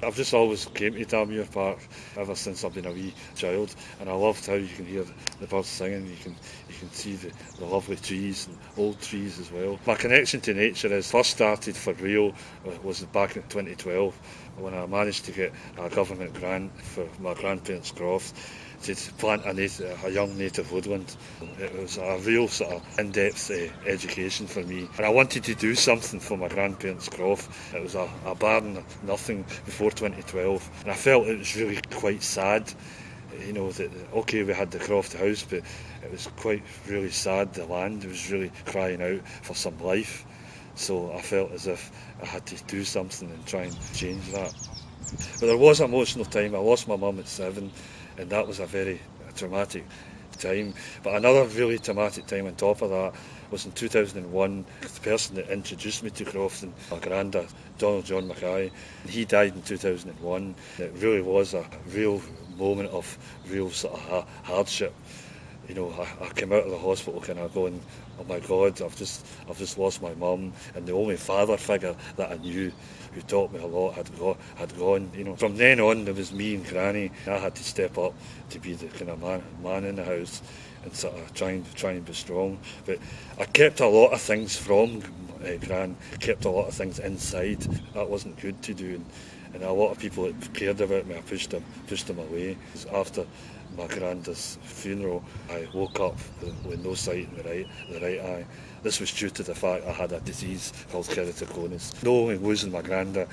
I've just always came to Dalmuir Park ever since I've been a wee child, and I loved how you can hear the birds singing. You can see the lovely trees and old trees as well. My connection to nature is first started for real was back in 2012 when I managed to get a government grant for my grandparents' croft to plant a young native woodland. It was a real sort of in-depth education for me, and I wanted to do something for my grandparents' croft. It was a barren nothing before 2012, and I felt it was really quite sad. You know, that okay, we had the croft house, but it was quite really sad. The land was really crying out for some life. So I felt as if I had to do something and try and change that. But there was an emotional time. I lost my mum at 7, and that was a very traumatic time. But another really traumatic time on top of that was in 2001. The person that introduced me to crofting, my granddad, Donald John Mackay, he died in 2001. It really was a real moment of real sort of hardship. You know, I came out of the hospital kind of going, oh my God, I've just lost my mum, and the only father figure that I knew who taught me a lot had gone. You know, from then on there was me and Granny. I had to step up to be the kind of man in the house and sort of try and be strong. But I kept a lot of things from Gran, kept a lot of things inside. That wasn't good to do. And a lot of people that cared about me, I pushed them away. After my granddad's funeral, I woke up with no sight in the right eye. This was due to the fact I had a disease called keratoconus. Not only losing my granddad,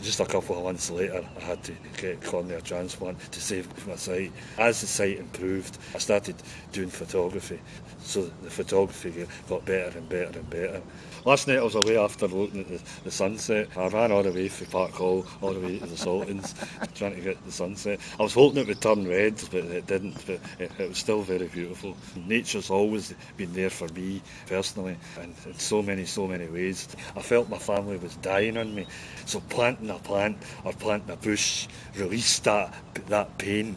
just a couple of months later, I had to get cornea transplant to save my sight. As the sight improved, I started doing photography. So the photography got better and better and better. Last night I was away after looking at the sunset. I ran all the way from Park Hall, all the way to the Saltings, trying to get the sunset. I was hoping it would turn red, but it didn't. But it was still very beautiful. Nature's always been there for me personally, and in so many ways. I felt my family was dying on me. So planting a plant or planting a bush released that pain,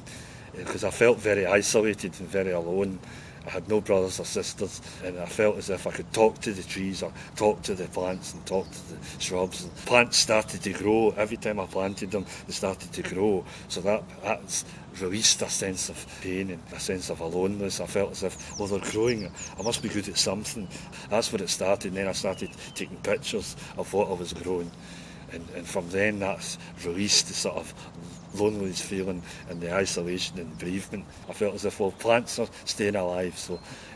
because I felt very isolated and very alone. I had no brothers or sisters, and I felt as if I could talk to the trees or talk to the plants and talk to the shrubs. And plants started to grow. Every time I planted them, they started to grow. So that's released a sense of pain and a sense of aloneness. I felt as if, well, they're growing, I must be good at something. That's where it started. And then I started taking pictures of what I was growing. And from then that's released the sort of loneliness feeling and the isolation and bereavement. I felt as if, well, plants are staying alive,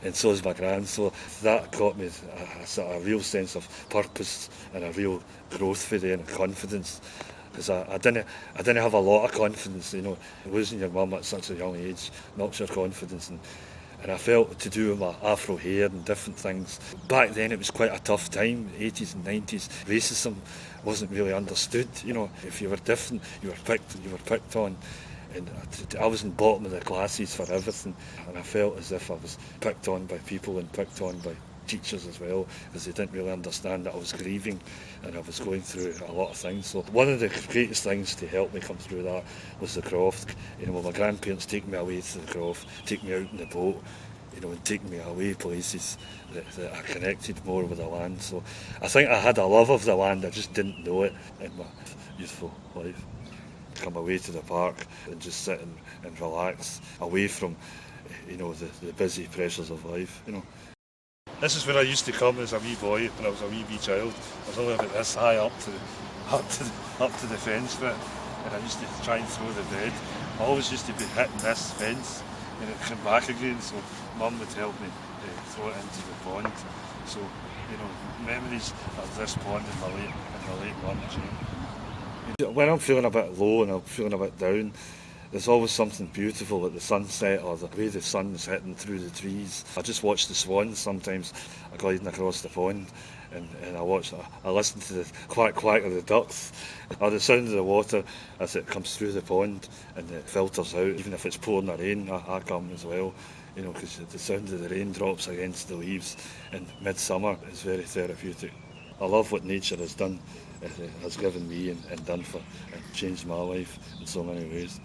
and so is my gran. So that got me a sort of real sense of purpose and a real growth for them and confidence. Because I didn't have a lot of confidence, you know. Losing your mum at such a young age knocks your confidence, and I felt to do with my afro hair and different things. Back then it was quite a tough time, 80s and 90s. Racism wasn't really understood, you know. If you were different, you were picked on. And I was in the bottom of the classes for everything, and I felt as if I was picked on by people and picked on by teachers as well, because they didn't really understand that I was grieving and I was going through a lot of things. So one of the greatest things to help me come through that was the croft. You know, my grandparents take me away to the croft, take me out in the boat, you know, and take me away places that I connected more with the land. So I think I had a love of the land, I just didn't know it in my youthful life. Come away to the park and just sit and relax away from, you know, the busy pressures of life, you know. This is where I used to come as a wee boy when I was a wee child. I was only about this high up to the fence bit, and I used to try and throw the bread. I always used to be hitting this fence and it come back again, so Mum would help me throw it into the pond. So, you know, memories of this pond in the late March. When I'm feeling a bit low and I'm feeling a bit down, there's always something beautiful at the sunset or the way the sun's hitting through the trees. I just watch the swans sometimes gliding across the pond, and I listen to the quack of the ducks or the sound of the water as it comes through the pond and it filters out. Even if it's pouring the rain, I come as well, you know, because the sound of the raindrops against the leaves in midsummer is very therapeutic. I love what nature has done, has given me and done for and changed my life in so many ways.